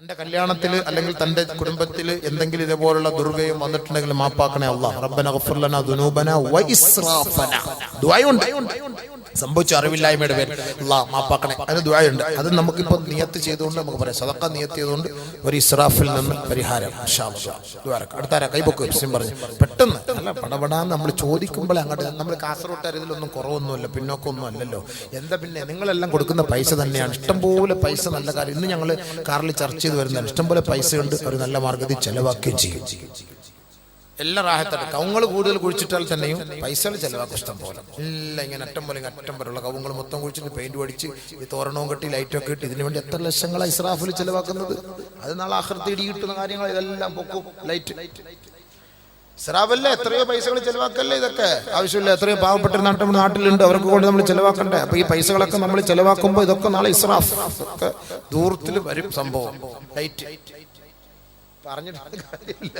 തന്റെ കല്യാണത്തിൽ അല്ലെങ്കിൽ തന്റെ കുടുംബത്തിൽ എന്തെങ്കിലും ഇതുപോലുള്ള ദുർവ്യയം വന്നിട്ടുണ്ടെങ്കിൽ മാപ്പാക്കണേ അല്ലാഹ്. റബ്ബന ഗഫിർ ലനാ ദുനൂബന വ ഇസ്റാഫന. ദുആയുണ്ട്, സംഭവിച്ച അറിവില്ലായ്മയുടെ പേരിൽ അല്ലാഹ് മാപ്പാക്കണേ, അതിന് ദുആയുണ്ട്. അത് നമുക്കിപ്പോൾ നിയത്ത് ചെയ്തുകൊണ്ട് നമുക്ക് പറയാം. സദഖ നിയത്ത് ചെയ്തുകൊണ്ട് ഒരു ഇസ്രാഫിൽ നിന്ന് പരിഹാരം ഇൻഷാ അല്ലാഹ്. അടുത്താരാ കൈബൊക്കെ വിഷയം പറഞ്ഞു പെട്ടെന്ന് അല്ല പടപടാന്ന് നമ്മൾ ചോദിക്കുമ്പോൾ അങ്ങോട്ട് നമ്മൾ കാസർഗോട്ടുകാർ ഇതിലൊന്നും കുറവൊന്നുമില്ല, പിന്നോക്കമൊന്നും അല്ലല്ലോ. എന്താ പിന്നെ നിങ്ങളെല്ലാം കൊടുക്കുന്ന പൈസ തന്നെയാണ്. ഇഷ്ടംപോലെ പൈസ, നല്ല കാര്യം. ഇന്ന് ഞങ്ങൾ കാറിൽ ചർച്ച ചെയ്ത് വരുന്നതാണ്. ഇഷ്ടംപോലെ പൈസ ഉണ്ട്, ഒരു നല്ല മാർഗത്തിൽ ചെലവാക്കുകയും ചെയ്യും. എല്ലാം റാഹത്താണ്. കവുങ്ങൾ കൂടുതൽ കുഴിച്ചിട്ടാൽ തന്നെയും പൈസകൾ ചെലവാക്കും ഇഷ്ടം പോലെ. എല്ലാം ഇങ്ങനെ അറ്റം പോലെ അറ്റം വരെയുള്ള കവുങ്ങൾ മൊത്തം കുഴിച്ചിട്ട് പെയിന്റ് അടിച്ച് ഈ തോരണവും കെട്ടി ലൈറ്റൊക്കെ ഇട്ട് ഇതിനു വേണ്ടി എത്ര ലക്ഷങ്ങളാണ് ഇസ്രാഫിൽ ചെലവാക്കുന്നത്. അത് നാളെ ആഖിറത്തിൽ ഇടി കിട്ടുന്ന കാര്യങ്ങൾ ഇതെല്ലാം പൊക്കും. ലൈറ്റ് ഇസ്രാഫല്ലേ, എത്രയോ പൈസകൾ ചെലവാക്കല്ലേ. ഇതൊക്കെ ആവശ്യമില്ല. എത്രയോ പാവപ്പെട്ട നാട്ടിലുണ്ട്, അവർക്ക് കൊണ്ട് നമ്മൾ ചെലവാക്കണ്ടേ. അപ്പൊ ഈ പൈസകളൊക്കെ നമ്മൾ ചെലവാക്കുമ്പോൾ ഇതൊക്കെ നാളെ ഇസ്രാഫ് ഒക്കെ ദൂരത്തിൽ വരും സംഭവം. ലൈറ്റ് പറഞ്ഞിട്ട് കാര്യമില്ല,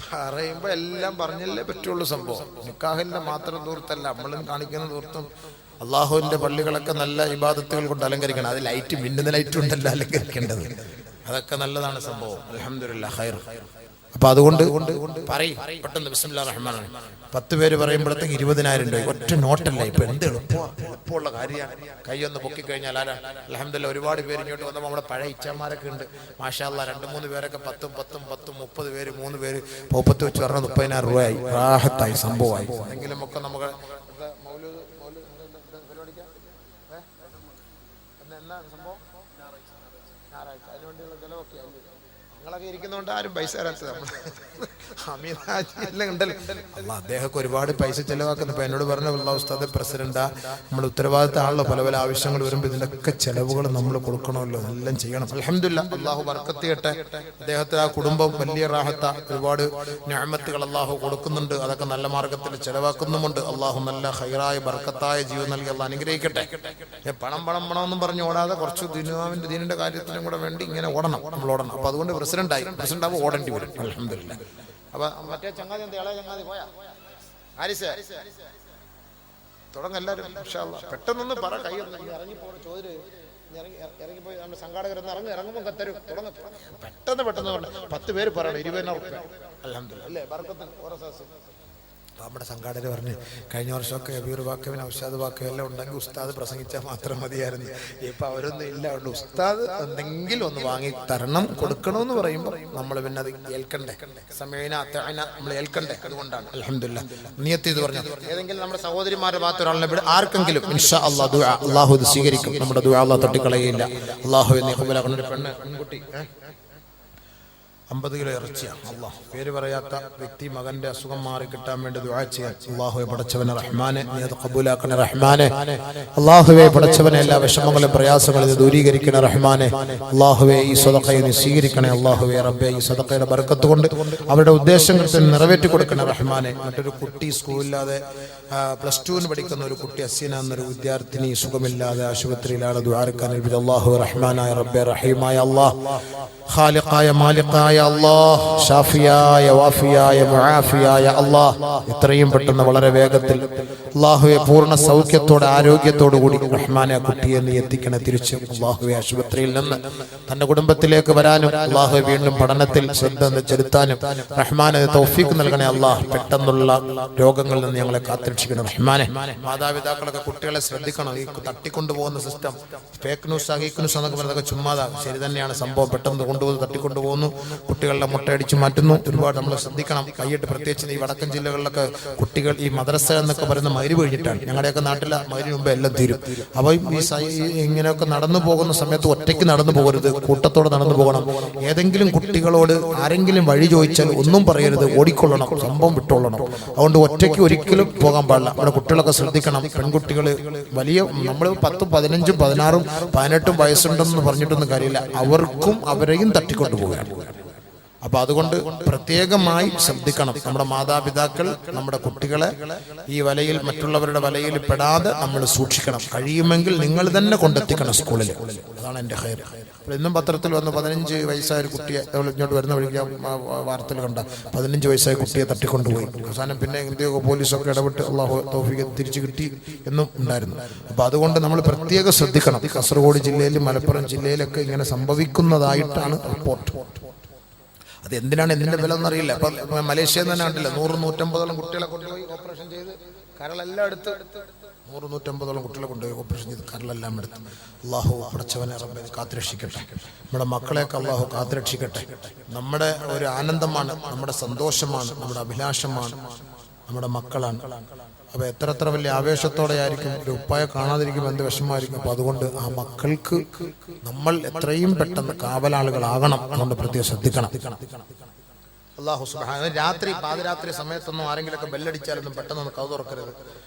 പറയുമ്പോ എല്ലാം പറഞ്ഞല്ലേ പറ്റുള്ളൂ. സംഭവം നിക്കാഹിന്റെ മാത്രം ദൂരത്തല്ല, നമ്മളും കാണിക്കുന്ന ദൂരത്തും അള്ളാഹുവിന്റെ പള്ളികളൊക്കെ നല്ല ഇബാദത്തുകൾ കൊണ്ട് അലങ്കരിക്കണം. അത് ലൈറ്റ്, മിന്നുന്ന ലൈറ്റ് ഉണ്ടല്ലോ അലങ്കരിക്കേണ്ടത്. അതൊക്കെ നല്ലതാണ് സംഭവം. അൽഹംദുലില്ലാഹ് ഖൈർ. അപ്പൊ അതുകൊണ്ട് പറയും പെട്ടെന്ന് ബിസ്മില്ലാഹിർ റഹ്മാനിർ റഹീം 10 പേര് പറയുമ്പോഴത്തേക്ക് 20,000 രൂപ. ഒറ്റ നോട്ടല്ല. ഇപ്പൊ എന്ത് എളുപ്പമുള്ള കാര്യമാണ്. കൈയൊന്ന് പൊക്കി കഴിഞ്ഞാൽ ആരാ. അൽഹംദുലില്ലാഹ് ഒരുപാട് പേര് ഇങ്ങോട്ട് വന്നപ്പോൾ നമ്മുടെ പഴയ ഇച്ചാമാരൊക്കെ ഉണ്ട്. മാഷാ അല്ലാഹ് 2-3 പേരൊക്കെ 10, 30 പേര് 3 പേര് പോപ്പത്ത് വെച്ച് പറഞ്ഞ 30,000 രൂപയായി. റാഹത്തായി സംഭവമായി. എന്തെങ്കിലും ഒക്കെ നമുക്ക് നിങ്ങളൊക്കെ ഇരിക്കുന്നതുകൊണ്ട് ആരും പൈസ തരാത്തത്. അദ്ദേഹമൊക്കെ ഒരുപാട് പൈസ ചെലവാക്കുന്നു. ഇപ്പൊ എന്നോട് പറഞ്ഞ ഉസ്താദ് പ്രസിഡന്റാ, നമ്മൾ ഉത്തരവാദിത്തമാണല്ലോ. പല പല ആവശ്യങ്ങൾ വരുമ്പോൾ ഇതിനൊക്കെ ചെലവുകൾ നമ്മൾ കൊടുക്കണമല്ലോ, എല്ലാം ചെയ്യണം. അൽഹംദുലില്ലാഹ് അള്ളാഹു ബർക്കത്ത് ചെയ്യട്ടെ. അദ്ദേഹത്തെ ആ കുടുംബം വലിയ റാഹത്ത, ഒരുപാട് നിഅമത്തുകൾ അള്ളാഹു കൊടുക്കുന്നുണ്ട്. അതൊക്കെ നല്ല മാർഗത്തിൽ ചെലവാക്കുന്നുമുണ്ട്. അള്ളാഹു നല്ല ഖൈറായ ബർക്കത്തായ ജീവൻ നൽകി അള്ളാഹ് അനുഗ്രഹിക്കട്ടെ. പണം എന്നും പറഞ്ഞ് ഓടാതെ കുറച്ച് ദീനിന്റെ കാര്യത്തിനും കൂടെ വേണ്ടി ഇങ്ങനെ ഓടണം, നമ്മൾ ഓടണം. അപ്പൊ അതുകൊണ്ട് പ്രസിഡന്റ് ആവുമ്പോൾ ഓടേണ്ടി വരും. അൽഹംദുലില്ലാഹ്. അപ്പൊ മറ്റേ ചങ്ങാതി ഇളയ ചങ്ങാതി പോയാ ആരിസ് തുടങ്ങ എല്ലാവരും ഇൻഷാ അല്ലാഹ്. പെട്ടെന്നൊന്ന് പറ, കൈ ഇറങ്ങിപ്പോ ചോദ്യം ഇറങ്ങിപ്പോയി. നമ്മുടെ സംഘാടകരൊന്ന് ഇറങ്ങുമ്പോൾ കത്തരും. തുടങ്ങ പെട്ടെന്ന് 10 പേര് പറയണം. 20,000 രൂപ. അൽഹംദുലില്ലാഹ് അല്ലേ ബർക്കത്തിന് ഓരോ ദിവസം. നമ്മുടെ സംഘാടകർ പറഞ്ഞ് കഴിഞ്ഞ വർഷമൊക്കെ അബീർ വാക്കവിന് ഔഷാദ് വാക്കവ് എല്ലാം ഉണ്ടെങ്കിൽ ഉസ്താദ് പ്രസംഗിച്ചാൽ മാത്രം മതിയായിരുന്നു. ഇപ്പൊ അവരൊന്നും ഇല്ല. ഉണ്ട് ഉസ്താദ് എന്തെങ്കിലും ഒന്ന് വാങ്ങി തരണം, കൊടുക്കണമെന്ന് പറയുമ്പോൾ നമ്മൾ പിന്നെ അത് ഏൽക്കണ്ടേ. സമയന നമ്മൾ ഏൽക്കണ്ടേ. അതുകൊണ്ടാണ് അൽഹംദുലില്ലാഹ് നിയത്ത് ചെയ്ത് പറഞ്ഞു. ഏതെങ്കിലും നമ്മുടെ സഹോദരിമാരുടെ ഭാഗത്ത് ഒരാളിനെ വിട്, ആർക്കെങ്കിലും ഇൻഷാ അല്ലാഹ് ദുആ അല്ലാഹു ഇത് സ്വീകരിക്കും. നമ്മുടെ ദുആ അല്ലാഹ് തട്ടിക്കളയുകയില്ല. അല്ലാഹു എന്നീ ഖബൂലാക്കണം. ഒരു പെൺകുട്ടി 50 കിലോ ഇറച്ചിയാണ്. അള്ളാഹ് പേര് പറയാത്ത വ്യക്തി മകന്റെ അസുഖം മാറി കിട്ടാൻ വേണ്ടി ദുആ ചെയ്യാൻ. അള്ളാഹുവെ പടച്ചവനെ റഹ്മാനെ നീ അത് ഖബൂലാക്കണേ റഹ്മാനെ. അള്ളാഹുവെ പടച്ചവനെ എല്ലാ വിഷമങ്ങളും പ്രയാസങ്ങളും ദൂരീകരിക്കണേ റഹ്മാനെ. അള്ളാഹുവെ ഈ സദഖയെ നീ സ്വീകരിക്കണേ. അള്ളാഹുവെ റബ്ബേ ഈ സദഖയുടെ ബർക്കത്ത് കൊണ്ട് അവരുടെ ഉദ്ദേശങ്ങൾ നിറവേറ്റി കൊടുക്കണേ റഹ്മാനെ. മറ്റൊരു കുട്ടി സ്കൂളില്ലാതെ +2 പഠിക്കുന്ന ഒരു കുട്ടി അസീന എന്നൊരു വിദ്യാർത്ഥിനി സുഖമില്ലാതെ ആശുപത്രിയിലാണ്. ദുആർക്കാൻ അല്ലാഹു റഹ്മാനായ റബ്ബേ റഹീമായ അല്ലാഹ്, ഖാലിഖായ മാലിഖായ അല്ലാഹ്, ഷാഫിയായ വാഫിയായ മുആഫിയായ അല്ലാഹ്, എത്രയും പെട്ടെന്ന് വളരെ വേഗത്തിൽ അല്ലാഹുവെ പൂർണ്ണ സൗഖ്യത്തോടെ ആരോഗ്യത്തോടു കൂടി റഹ്മാനെ കുട്ടിയെ നീ എത്തിക്കണേ. തിരിച്ച് അല്ലാഹുവെ ആശുപത്രിയിൽ നിന്ന് തന്റെ കുടുംബത്തിലേക്ക് വരാനും അല്ലാഹുവെ വീണ്ടും പഠനത്തിൽ ശ്രദ്ധ ചെലുത്താനും റഹ്മാനെ തൗഫീഖ് നൽകണേ അല്ലാഹ്. പെട്ടെന്നുള്ള രോഗങ്ങളിൽ നിന്ന് ഞങ്ങളെ കാത്തുരക്ഷിക്കണം റഹ്മാനെ. മാതാപിതാക്കളൊക്കെ കുട്ടികളെ ശ്രദ്ധിക്കണം. ഈ തട്ടിക്കൊണ്ടുപോകുന്ന സിസ്റ്റം ഫേക്ക് ന്യൂസ് എന്നൊക്കെ പറയുന്നതൊക്കെ ചുമ്മാതാ. ശരി തന്നെയാണ് സംഭവം. പെട്ടെന്ന് കൊണ്ടുപോകുന്നു, തട്ടിക്കൊണ്ടുപോകുന്നു, കുട്ടികളുടെ മുട്ടയടിച്ച് മാറ്റുന്നു. ഒരുപാട് നമ്മൾ ശ്രദ്ധിക്കണം. കൈയിട്ട് പ്രത്യേകിച്ച് ഈ വടക്കൻ ജില്ലകളിലൊക്കെ കുട്ടികൾ ഈ മദ്രസ എന്നൊക്കെ പറയുന്ന മഗ്‌രിബ് കഴിഞ്ഞിട്ടാണ്. ഞങ്ങളുടെയൊക്കെ നാട്ടിലെ മഗ്‌രിബിന് മുമ്പ് എല്ലാം തീരും. അപ്പോൾ ഈ ഇങ്ങനെയൊക്കെ നടന്നു പോകുന്ന സമയത്ത് ഒറ്റയ്ക്ക് നടന്നു പോകരുത്, കൂട്ടത്തോടെ നടന്നു പോകണം. ഏതെങ്കിലും കുട്ടികളോട് ആരെങ്കിലും വഴി ചോദിച്ചാൽ ഒന്നും പറയരുത്, ഓടിക്കൊള്ളണം, സംഭവം വിട്ടോളണം. അതുകൊണ്ട് ഒറ്റയ്ക്ക് ഒരിക്കലും പോകാൻ പാടില്ല. നമ്മുടെ കുട്ടികളൊക്കെ ശ്രദ്ധിക്കണം. പെൺകുട്ടികൾ വലിയ നമ്മൾ 10, 15, 16, 18 വയസ്സുണ്ടെന്ന് പറഞ്ഞിട്ടൊന്നും കാര്യമില്ല. അവർക്കും അവരെയും തട്ടിക്കൊണ്ടു പോകാൻ. അപ്പൊ അതുകൊണ്ട് പ്രത്യേകമായി ശ്രദ്ധിക്കണം. നമ്മുടെ മാതാപിതാക്കൾ നമ്മുടെ കുട്ടികളെ ഈ വലയിൽ, മറ്റുള്ളവരുടെ വലയിൽ പെടാതെ നമ്മൾ സൂക്ഷിക്കണം. കഴിയുമെങ്കിൽ നിങ്ങൾ തന്നെ കൊണ്ടെത്തിക്കണം സ്കൂളിൽ. അതാണ് എൻ്റെ ഖൈർ. ഇന്നും പത്രത്തിൽ വന്ന് 15 വയസ്സായ ഒരു കുട്ടിയെ, ഇങ്ങോട്ട് വരുന്ന വഴിക്ക് വാർത്തയിൽ കണ്ട 15 വയസ്സായ കുട്ടിയെ തട്ടിക്കൊണ്ടുപോയി. അവസാനം പിന്നെ എന്തെയോ പോലീസൊക്കെ ഇടപെട്ട് അള്ളാഹു തൗഫീഖ് തിരിച്ചു കിട്ടി എന്നും ഉണ്ടായിരുന്നു. അപ്പൊ അതുകൊണ്ട് നമ്മൾ പ്രത്യേകം ശ്രദ്ധിക്കണം. കാസർഗോഡ് ജില്ലയിലും മലപ്പുറം ജില്ലയിലൊക്കെ ഇങ്ങനെ സംഭവിക്കുന്നതായിട്ടാണ് റിപ്പോർട്ട്. അത് എന്തിനാണ്, എന്തിന്റെ ബലം എന്നറിയില്ല. അപ്പൊ മലേഷ്യയിൽ തന്നെ കണ്ടില്ല, 100-150 കുട്ടികളെ കൊണ്ടുപോയി ഓപ്പറേഷൻ ചെയ്ത് കരളെല്ലാം എടുത്ത്, 100-150 കുട്ടികളെ കൊണ്ടുപോയി ഓപ്പറേഷൻ ചെയ്ത് കരളെല്ലാം എടുത്ത്. അള്ളാഹു പടച്ചവനെ റബ്ബേ കാത്തുരക്ഷിക്കട്ടെ. നമ്മുടെ മക്കളെയൊക്കെ അള്ളാഹു കാത്തുരക്ഷിക്കട്ടെ. നമ്മുടെ ഒരു ആനന്ദമാണ്, നമ്മുടെ സന്തോഷമാണ്, നമ്മുടെ അഭിലാഷമാണ് നമ്മുടെ മക്കളാണ്. അപ്പൊ എത്ര വലിയ ആവേശത്തോടെ ആയിരിക്കും, ഒരു ഉപ്പായെ കാണാതിരിക്കും എന്ത് വിഷമമായിരിക്കും. അപ്പൊ അതുകൊണ്ട് ആ മക്കൾക്ക് നമ്മൾ എത്രയും പെട്ടെന്ന് കാവലാളുകളാകണം. അതുകൊണ്ട് പ്രത്യേകം ശ്രദ്ധിക്കണം. അല്ലാഹു സുബ്ഹാനഹു രാത്രി പാതിരാത്രി സമയത്തൊന്നും ആരെങ്കിലൊക്കെ ബെല്ലടിച്ചാലൊന്നും പെട്ടെന്ന് കഥ തുറക്കരുത്.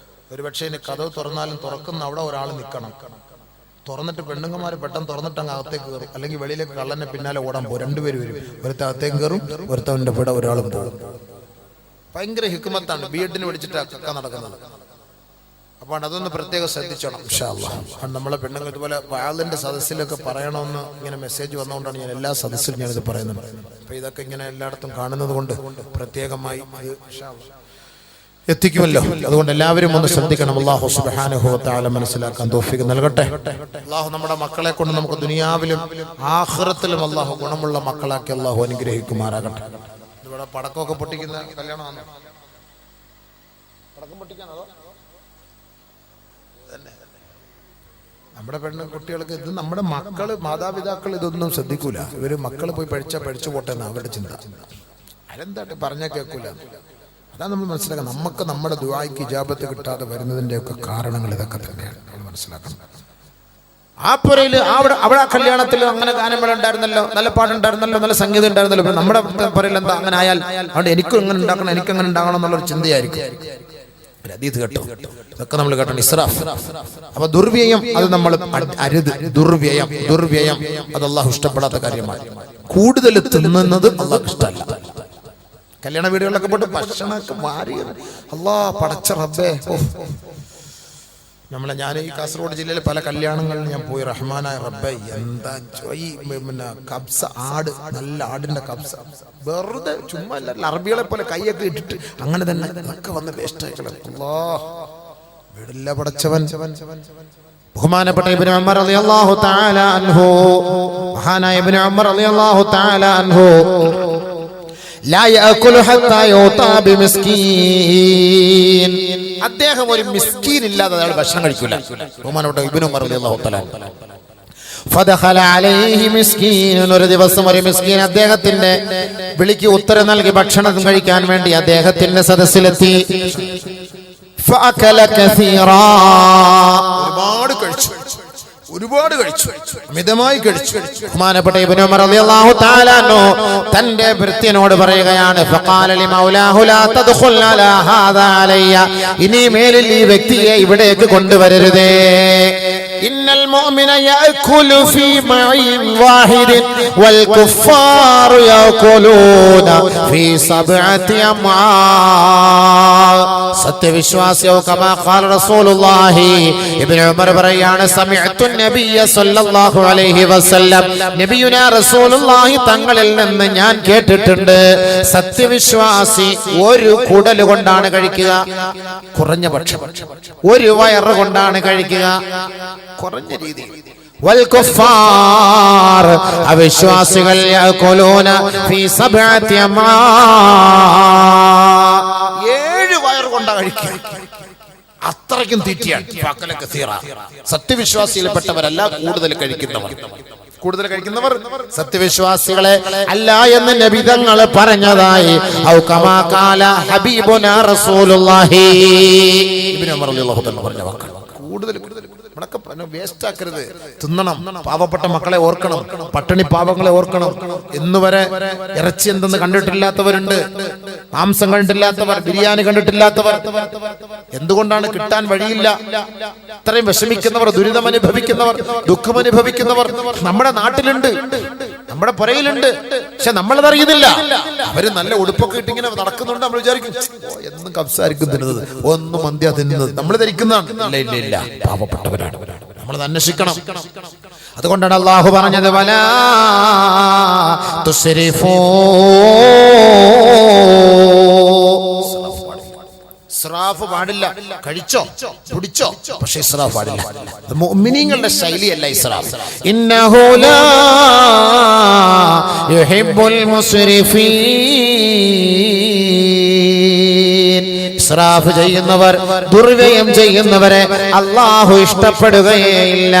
ഒരു പക്ഷേ ഇനി കഥ തുറന്നാലും തുറക്കുന്ന അവിടെ ഒരാൾ നിൽക്കണം. തുറന്നിട്ട് പെണ്ണുങ്ങന്മാർ പെട്ടെന്ന് തുറന്നിട്ട് അങ്ങ് അകത്തേക്ക് കയറും. അല്ലെങ്കിൽ വെളിയിലേക്ക് കള്ളനെ പിന്നാലെ ഓടാൻ പോകും. 2 പേര് വരും. ഒരുത്ത അകത്തേക്ക് കയറും, ഒരുത്തവന്റെ കൂടെ ഒരാളും പോകും. ഭയങ്കര ഹിക്മത്താണ് ബിഎഡിന് പഠിച്ചിട്ട് ഒക്കെ നടക്കുന്നത്. അപ്പോൾ അതൊന്ന് പ്രത്യേകം ശ്രദ്ധിച്ചോണം ഇൻഷാ അല്ലാഹ്. നമ്മളെ പെണ്ണുങ്ങൾ ഇതുപോലെ വാളിന്റെ സദസ്സിലൊക്കെ പറയണമെന്ന് ഇങ്ങനെ മെസ്സേജ് വന്നുകൊണ്ടാണ് ഞാൻ എല്ലാ സദസ്സിലും ഞാനിത് പറയുന്നത്. അപ്പൊ ഇതൊക്കെ ഇങ്ങനെ എല്ലായിടത്തും കാണുന്നത് കൊണ്ട് പ്രത്യേകമായി ഇത് ഇൻഷാ അല്ലാഹ് എത്തിക്കുമല്ലോ. അതുകൊണ്ട് എല്ലാവരും ഒന്ന് ശ്രദ്ധിക്കണം. അല്ലാഹു സുബ്ഹാനഹു വ തആല മനസ്സിലാക്കാൻ തൗഫീഖ് നൽകട്ടെ. അല്ലാഹു നമ്മുടെ മക്കളെ കൊണ്ട് നമുക്ക് ദുനിയാവിലും ആഖിറത്തിലും അല്ലാഹു ഗുണമുള്ള മക്കളാക്കി അല്ലാഹു അനുഗ്രഹിക്കുമാറാകട്ടെ. ഇവിടെ പടക്കമൊക്കെ പൊട്ടിക്കുന്ന കല്യാണമാണ്. പടക്കം പൊട്ടിക്കാനോ? നമ്മുടെ കുട്ടികൾക്ക് ഇത്, നമ്മുടെ മക്കള്, മാതാപിതാക്കൾ ഇതൊന്നും ശ്രദ്ധിക്കൂല. ഇവര് മക്കള് പോയി പഠിച്ചു പോട്ടെ എന്നാ അവരുടെ ചിന്ത. അതെന്താട്ട് പറഞ്ഞാൽ കേൾക്കൂല. അതാണ് നമ്മൾ മനസ്സിലാക്കണം. നമുക്ക് നമ്മുടെ ദുആയ്ക്ക് ഇജാബത്ത് കിട്ടാതെ വരുന്നതിന്റെ ഒക്കെ കാരണങ്ങൾ ഇതൊക്കെ തന്നെയാണ് നമ്മൾ മനസ്സിലാക്കണം. ആ പുരയില് അവിടെ ആ കല്യാണത്തിൽ അങ്ങനെ ഗാനമേള ഉണ്ടായിരുന്നല്ലോ, നല്ല പാട്ടുണ്ടായിരുന്നല്ലോ, നല്ല സംഗീതം ഉണ്ടായിരുന്നല്ലോ. നമ്മുടെ പുരയിൽ എന്താ അങ്ങനെ ആയാൽ അതുകൊണ്ട് എനിക്കും ഇങ്ങനെ ഉണ്ടാക്കണം, എനിക്കങ്ങനെ ഉണ്ടാകണം എന്നുള്ളൊരു ചിന്തയായിരിക്കും. ഹദീസ് കേട്ടോ, ഇതൊക്കെ നമ്മൾ കേട്ടോ. ഇസ്രാഫ്, അപ്പൊ ദുർവ്യയം അത് നമ്മൾ അരുത്. ദുർവ്യയം അത് അല്ലാഹു ഇഷ്ടപ്പെടാത്ത കാര്യമാണ്. കൂടുതൽ തിന്നുന്നത് അല്ലാഹു ഇഷ്ടമല്ല. കല്യാണ വീടുകളിലൊക്കെ പോയിട്ട് ഭക്ഷണമൊക്കെ മാറി പടച്ച റബ്ബേ. ഞാൻ ഈ കാസർഗോഡ് ജില്ലയിലെ പല കല്യാണങ്ങളിൽ ഞാൻ പോയി. റഹ്മാനായ റബ്ബേ, എന്താ ഈ പിന്നെ കബ്സ, ആട്, നല്ല ആടിന്റെ കബ്സ, വെറുതെ ചുമ്മാ അല്ല, അറബികളെ പോലെ കൈയൊക്കെ ഇട്ടിട്ട് അങ്ങനെ തന്നെ ഒക്കെ വന്ന് വേസ്റ്റായിക്കളെ. വീടില്ല പടച്ചവൻ. ബഹുമാനപ്പെട്ട ഇബ്നു ഉമർ റളിയല്ലാഹു തആല അൻഹു, മഹാനായ ഇബ്നു ഉമർ റളിയല്ലാഹു തആല അൻഹു ലാ യഅകുലു ഹത്താ യുതാ ബിമിസ്കീൻ. അദ്ദേഹം ഒരു മിസ്കീൻ ഇല്ലാതെ അയാൾ ഭക്ഷണം കഴിക്കില്ല. ബഹുമാനപ്പെട്ട ഇബ്നു ഉമർ റളിയല്ലാഹു തആല ഫദഖല അലൈഹി മിസ്കീൻ. ഒരു ദിവസം ഒരു മിസ്കീൻ അദ്ദേഹത്തിന്റെ വിളിക്ക് ഉത്തരം നൽകി ഭക്ഷണം കഴിക്കാൻ വേണ്ടി അദ്ദേഹത്തിന്റെ സദസ്സിലെത്തി. ഫഅകല കസീറാ. ഒരുപാട് കഴിച്ചു, മിതമായി കഴിച്ചു. ബഹുമാനപ്പെട്ട ഇബ്നു ഉമർ റളിയല്ലാഹു തആല അൻഹു തന്റെ ഭൃത്യനോട് പറയുകയാണ്, ഫഖാല ലി മൗലാഹു ലാ തദ്ഖുൽ അലാ ഹാദാ അലയ്യ. ഇനി മേലിൽ ഈ വ്യക്തിയെ ഇവിടേക്ക് കൊണ്ടുവരരുതേ. ഇന്നൽ മുഅ്മിന യഅകുലു ഫീ മഇൻ വാഹിദിൻ വൽ കുഫാറു യഅകുലൂന ഫീ സബ്അതി അമാ. സത്യവിശ്വാസിയോ കമാ ഖാല റസൂലുള്ളാഹി. ഇബ്നു ഉമർ പറയാണ്, സമിഅതു നബിയ സല്ലല്ലാഹു അലൈഹി വസല്ലം, നബിയുനാ റസൂലുള്ളാഹി തങ്ങളിൽ നിന്ന് ഞാൻ കേട്ടിട്ടുണ്ട്, സത്യവിശ്വാസി ഒരു കുടൽ കൊണ്ടാണ് കഴിക്കുക, കുറഞ്ഞ പക്ഷം ഒരു വയറ് കൊണ്ടാണ് കഴിക്കുക, കുറഞ്ഞ രീതിയിൽ. വൽ കുഫാർ, അവിശ്വാസികൾ യഅകുലൂന ഫീ സബ്അതി അമാ, 7 വയറ് കൊണ്ടാണ് കഴിക്കുക. അത്രയ്ക്കും തീറ്റിയാണ്. സത്യവിശ്വാസിയിൽപ്പെട്ടവരല്ല കൂടുതൽ കഴിക്കുന്നവർ സത്യവിശ്വാസികളെ അല്ല എന്ന് നബി തങ്ങൾ പറഞ്ഞതായി ഔ കമാ ഖാല ഹബീബുനാ റസൂലുള്ളാഹി. ഇബ്നു ഉമർ റളിയല്ലാഹു തആല പറഞ്ഞ വാക്കാണ്. കൂടുതൽ വേസ്റ്റ് ആക്കരുത്. തിന്നണം. പാവപ്പെട്ട മക്കളെ ഓർക്കണം, പട്ടിണി പാവങ്ങളെ ഓർക്കണം. ഇന്നുവരെ ഇറച്ചി എന്തെന്ന് കണ്ടിട്ടില്ലാത്തവരുണ്ട്, മാംസം കണ്ടിട്ടില്ലാത്തവർ, ബിരിയാണി കണ്ടിട്ടില്ലാത്തവർ. എന്തുകൊണ്ടാണ്? കിട്ടാൻ വഴിയില്ല. ഇത്രയും വിഷമിക്കുന്നവർ, ദുരിതമനുഭവിക്കുന്നവർ, ദുഃഖമനുഭവിക്കുന്നവർ നമ്മുടെ നാട്ടിലുണ്ട്, നമ്മുടെ പുരയിലുണ്ട്. പക്ഷെ നമ്മളതറിയുന്നില്ല. അവര് നല്ല ഉടുപ്പൊക്കെ ഇട്ട് ഇങ്ങനെ നടക്കുന്നുണ്ട്. നമ്മൾ വിചാരിക്കും എന്നും കബ്സായിരിക്കും തിന്നുന്നത്, ഒന്നും മന്തിയാ തിന്നുന്നത്. നമ്മൾ ധരിക്കുന്നതാണ്. ഇല്ല, പാവപ്പെട്ടവരാണ്. നമ്മളത് അന്വേഷിക്കണം. അതുകൊണ്ടാണ് അല്ലാഹു പറഞ്ഞത് വലാ തുസ്രിഫൂ, ഇസ്രാഫ് പാടില്ല. കഴിച്ചോ കുടിച്ചോ, പക്ഷേ ഇസ്രാഫ് പാടില്ല. മുഅ്മിനീങ്ങളുടെ ശൈലിയല്ല ഇസ്രാഫ്. ഇന്നഹു ലാ യുഹിബ്ബുൽ മുസ്രിഫീൻ. ഇസ്രാഫ് ചെയ്യുന്നവർ, ദുർവ്യയം ചെയ്യുന്നവരെ അല്ലാഹു ഇഷ്ടപ്പെടുകയില്ല.